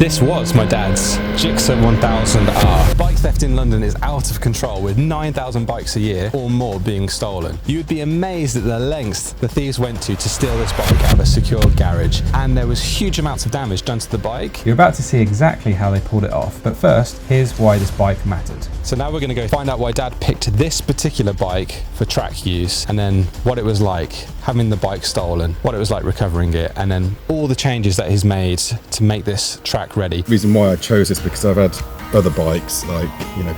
This was my dad's Gsxr 1000R. Bike theft in London is out of control, with 9,000 bikes a year or more being stolen. You would be amazed at the lengths the thieves went to steal this bike out of a secure garage, and there was huge amounts of damage done to the bike. You're about to see exactly how they pulled it off, but first, here's why this bike mattered. So now we're going to go find out why Dad picked this particular bike for track use, and then what it was like having the bike stolen, what it was like recovering it, and then all the changes that he's made to make this track ready. The reason why I chose this because I've had other bikes like,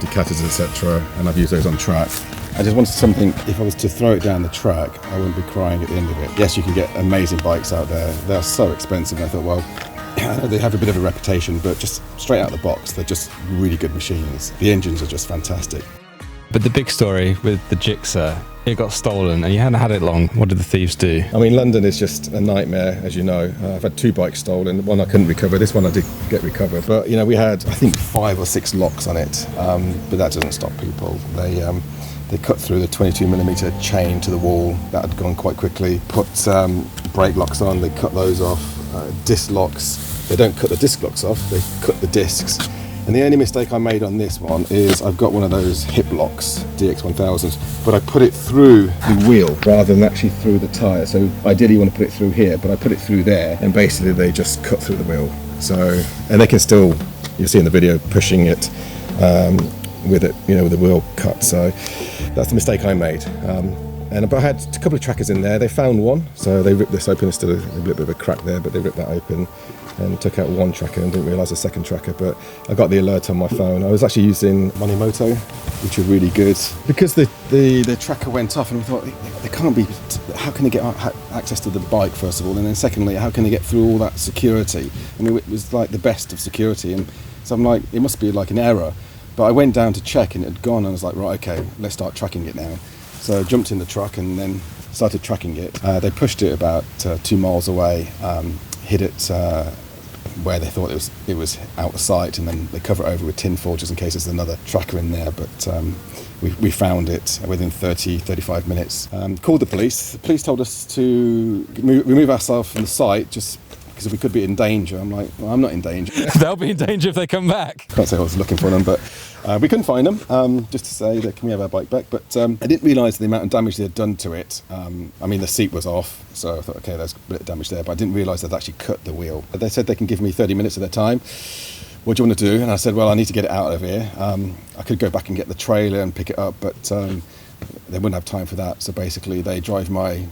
Ducatis, etc., and I've used those on track. I just wanted something, if I was to throw it down the track, I wouldn't be crying at the end of it. Yes, you can get amazing bikes out there. They're so expensive, and I thought, well, I know they have a bit of a reputation, but just straight out of the box, they're just really good machines. The engines are just fantastic. But the big story with the Gsxr, it got stolen and you hadn't had it long. What did the thieves do? I mean, London is just a nightmare, as you know. I've had 2 bikes stolen. One I couldn't recover. This one I did get recovered. But, we had, I think, 5 or 6 locks on it. But that doesn't stop people. They cut through the 22mm chain to the wall. That had gone quite quickly. Put brake locks on. They cut those off. Disc locks. They don't cut the disc locks off. They cut the discs. And the only mistake I made on this one is I've got one of those hip locks, DX1000s, but I put it through the wheel rather than actually through the tyre. So ideally you want to put it through here, but I put it through there, and basically they just cut through the wheel. So, and they can still, you'll see in the video, pushing it with it, with the wheel cut. So that's the mistake I made. But I had a couple of trackers in there. They found one, so they ripped this open. There's still a bit of a crack there, but they ripped that open and took out one tracker and didn't realise the second tracker. But I got the alert on my phone. I was actually using Monimoto, which are really good. Because the tracker went off, and I thought, they can't be, how can they get access to the bike, first of all? And then secondly, how can they get through all that security? I mean, it was like the best of security. And so I'm like, it must be like an error. But I went down to check and it had gone, and I was like, right, okay, let's start tracking it now. So I jumped in the truck and then started tracking it. They pushed it about 2 miles away, hid it where they thought it was out of sight, and then they cover it over with tin foil just in case there's another tracker in there. But we found it within 35 minutes. Called the police. The police told us to remove ourselves from the site just because we could be in danger. I'm like, well, I'm not in danger. They'll be in danger if they come back. Can't say I was looking for them, but we couldn't find them, just to say that can we have our bike back. But I didn't realise the amount of damage they had done to it. I mean, the seat was off, so I thought, okay, there's a bit of damage there, but I didn't realise they'd actually cut the wheel. They said they can give me 30 minutes of their time. What do you want to do? And I said, well, I need to get it out of here. I could go back and get the trailer and pick it up, but they wouldn't have time for that. So basically, they drive my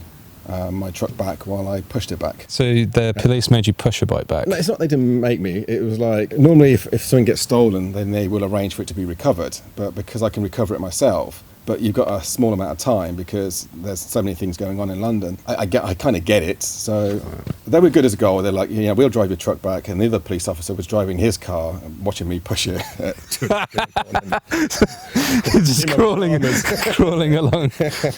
truck back while I pushed it back. So the police made you push your bike back? No, it's not they didn't make me. It was like, normally if something gets stolen, then they will arrange for it to be recovered. But because I can recover it myself, but you've got a small amount of time because there's so many things going on in London. I kind of get it. So they were good as gold. They're like, we'll drive your truck back. And the other police officer was driving his car and watching me push it. Just crawling along.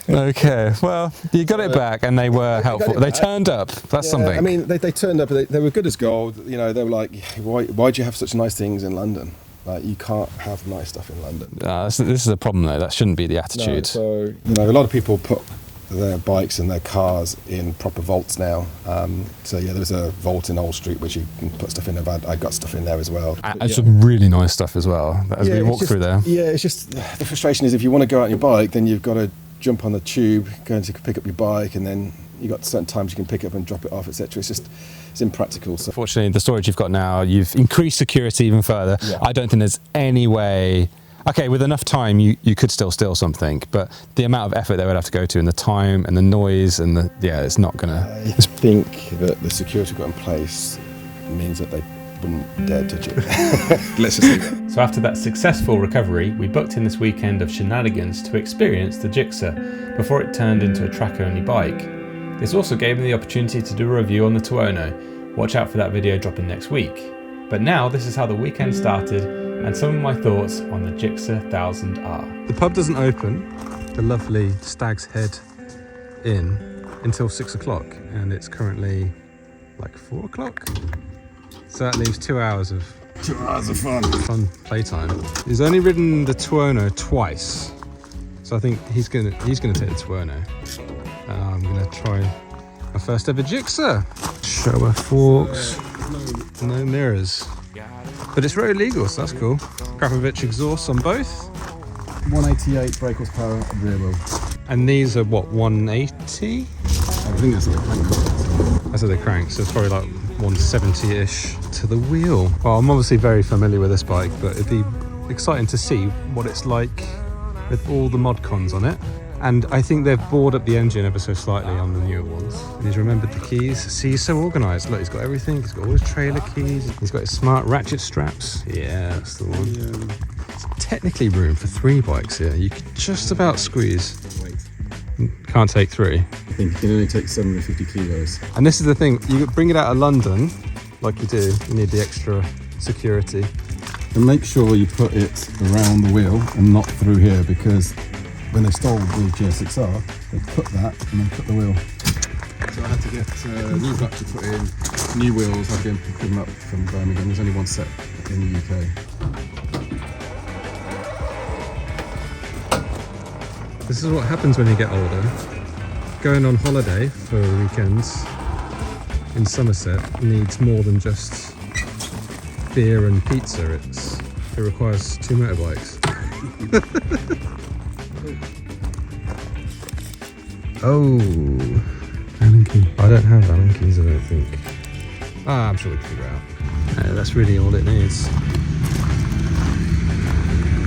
Okay, well, you got it back, and they were helpful. They turned up. That's something. I mean, they turned up. They were good as gold. They were like, why do you have such nice things in London? Like, you can't have nice stuff in London. This is a problem, though. That shouldn't be the attitude. No, so, a lot of people put their bikes and their cars in proper vaults now. So, there's a vault in Old Street which you can put stuff in. I got stuff in there as well. And some really nice stuff as well, as we walk through there. Yeah, it's just, the frustration is if you want to go out on your bike, then you've got to jump on the tube, go to pick up your bike, and then you've got certain times you can pick it up and drop it off, etc. It's impractical. So. Fortunately, the storage you've got now, you've increased security even further. Yeah. I don't think there's any way. Okay, with enough time, you could still steal something, but the amount of effort they would have to go to, and the time, and the noise, and it's not gonna. I think that the security got in place means that they wouldn't dare touch it. Let's just say that. So after that successful recovery, we booked in this weekend of shenanigans to experience the Gsxr before it turned into a track-only bike. This also gave me the opportunity to do a review on the Tuono. Watch out for that video dropping next week. But now this is how the weekend started, and some of my thoughts on the Gsxr 1000R. The pub doesn't open, the lovely Stag's Head Inn, until 6 o'clock, and it's currently like 4 o'clock. So that leaves 2 hours of 2 hours of fun playtime. He's only ridden the Tuono twice, so I think he's gonna take the Tuono. I'm gonna try my first ever Gsxr. Shower forks, no mirrors. But it's road legal, so that's cool. Krapovich exhaust on both. 188 brake horsepower rear wheel. And these are what, 180? I think that's the crank. That's the crank, so it's probably like 170-ish to the wheel. Well, I'm obviously very familiar with this bike, but it'd be exciting to see what it's like with all the mod cons on it. And I think they've bored up the engine ever so slightly on the newer ones. And he's remembered the keys. See, he's so organised. Look, he's got everything. He's got all his trailer keys. He's got his smart ratchet straps. Yeah, that's the one. Yeah. There's technically room for 3 bikes here. You could just about squeeze. Can't take 3. I think you can only take 750 kilos. And this is the thing. You bring it out of London, like you do. You need the extra security. And make sure you put it around the wheel and not through here, because when they stole the Gsxr, they put that and then put the wheel. So I had to get new clutch put in, new wheels. I had to pick them up from Birmingham. There's only one set in the UK. This is what happens when you get older. Going on holiday for weekends in Somerset needs more than just beer and pizza. It requires 2 motorbikes. Oh, Allen key. I don't have Allen keys, I don't think. Ah, I'm sure we can figure it out. No, that's really all it needs.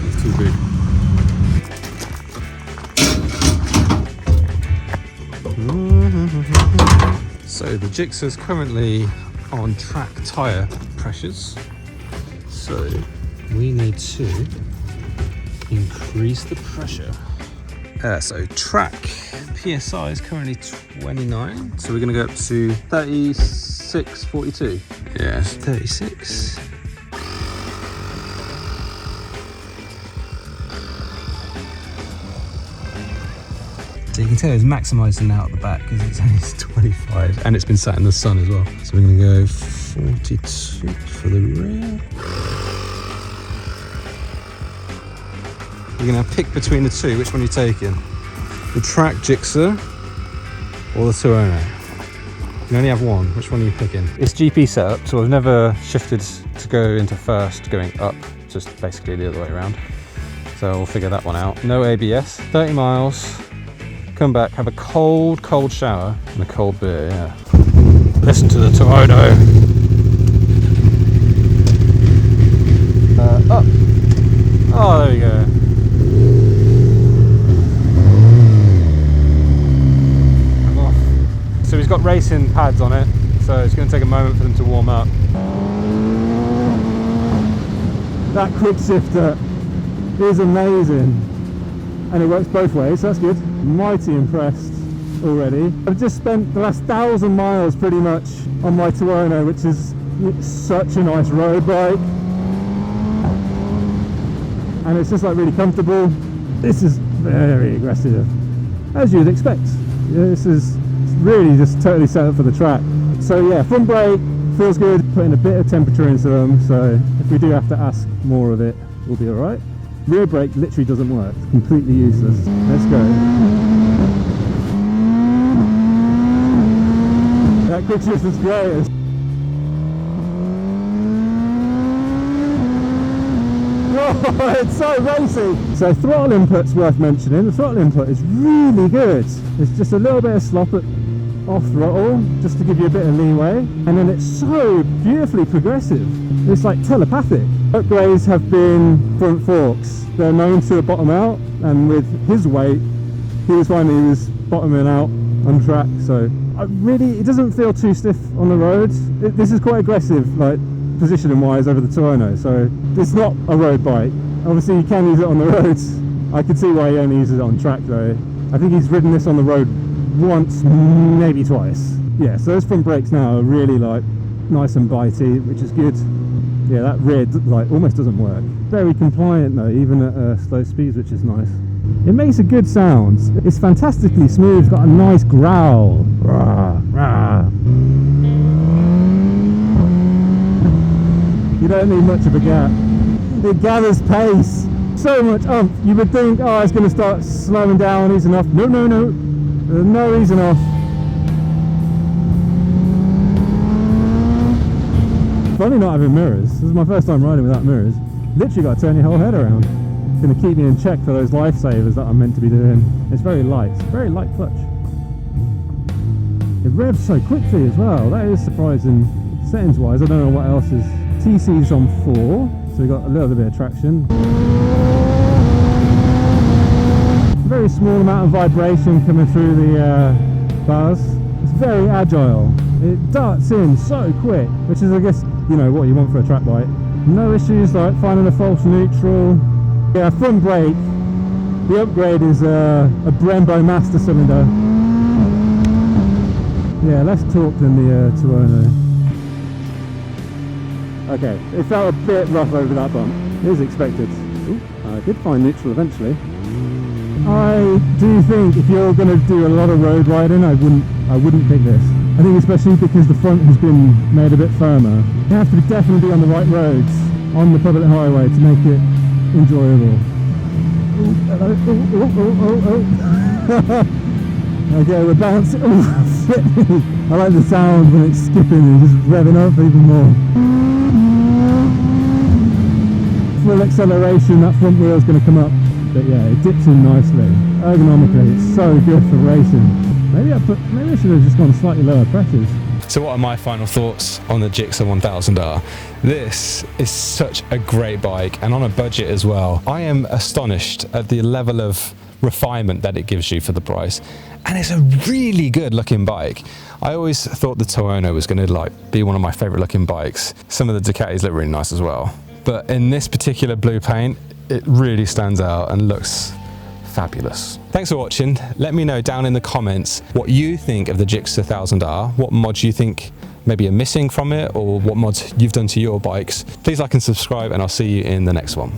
It's too big. So the Gsxr is currently on track tyre pressures. So we need to increase the pressure. So track PSI is currently 29, so we're going to go up to 36.42. Yeah, 36. So you can tell it's maximising now at the back because it's only 25 and it's been sat in the sun as well. So we're going to go 42 for the rear. You're going to pick between the two. Which one are you taking? The track Gsxr or the Tuono? You can only have one. Which one are you picking? It's GP setup, so I've never shifted to go into first, going up, just basically the other way around. So we'll figure that one out. No ABS, 30 miles, come back, have a cold shower and a cold beer, yeah. Listen to the Tuono. Up. Oh, there we go. So he's got racing pads on it, so it's going to take a moment for them to warm up. That quick shifter is amazing, and it works both ways, so that's good. Mighty impressed already. I've just spent the last 1,000 miles pretty much on my Tuono, which is such a nice road bike, and it's just like really comfortable. This is very aggressive, as you'd expect. Yeah, this is really just totally set up for the track. So yeah, front brake feels good, putting a bit of temperature into them, so if we do have to ask more of it, we'll be alright. Rear brake literally doesn't work, it's completely useless. Let's go. That quick shift is great. Oh, it's so racy. So throttle input's worth mentioning. The throttle input is really good. It's just a little bit of slop at off throttle, just to give you a bit of leeway, and then it's so beautifully progressive. It's like telepathic. Upgrades have been front forks. They're known to bottom out, and with his weight, he was finding he was bottoming out on track. So it doesn't feel too stiff on the road. This is quite aggressive, like positioning wise over the Tuono, so it's not a road bike. Obviously you can use it on the roads. I can see why he only uses it on track though. I think he's ridden this on the road once, maybe twice. Yeah, so those front brakes now are really like nice and bitey, which is good. Yeah, that rear like almost doesn't work. Very compliant though, even at slow speeds, which is nice. It makes a good sound. It's fantastically smooth, it's got a nice growl. Rah, rah. You don't need much of a gap. It gathers pace. So much oomph. You would think, oh, it's going to start slowing down, easing off. No, no, no. There's no easing off. Funny not having mirrors. This is my first time riding without mirrors. Literally got to turn your whole head around. It's going to keep me in check for those lifesavers that I'm meant to be doing. It's very light. It's very light clutch. It revs so quickly as well. That is surprising. Settings wise, I don't know what else is. TC's on 4, so we got a little bit of traction. Very small amount of vibration coming through the bars. It's very agile. It darts in so quick, which is, I guess, you know, what you want for a track bike. No issues like finding a false neutral. Yeah, front brake. The upgrade is a Brembo master cylinder. Yeah, less torque than the Tuono. Okay, it felt a bit rough over that bump. It was expected. Ooh, I did find neutral eventually. I do think if you're going to do a lot of road riding, I wouldn't pick this. I think especially because the front has been made a bit firmer. You have to definitely be on the right roads on the public highway to make it enjoyable. Ooh, hello. Okay, we're bouncing. Oh, shit. I like the sound when it's skipping and just revving up even more. Full acceleration, that front wheel's going to come up. But yeah, it dips in nicely. Ergonomically, it's so good for racing. Maybe I should have just gone slightly lower pressures. So what are my final thoughts on the Gsxr 1000R? This is such a great bike, and on a budget as well. I am astonished at the level of refinement that it gives you for the price, and it's a really good looking bike. I always thought the Tuono was going to be one of my favorite looking bikes. Some of the Ducatis look really nice as well, but in this particular blue paint, it really stands out and looks fabulous. Thanks for watching. Let me know down in the comments what you think of the Gsxr 1000R, what mods you think maybe are missing from it, or what mods you've done to your bikes. Please like and subscribe, and I'll see you in the next one.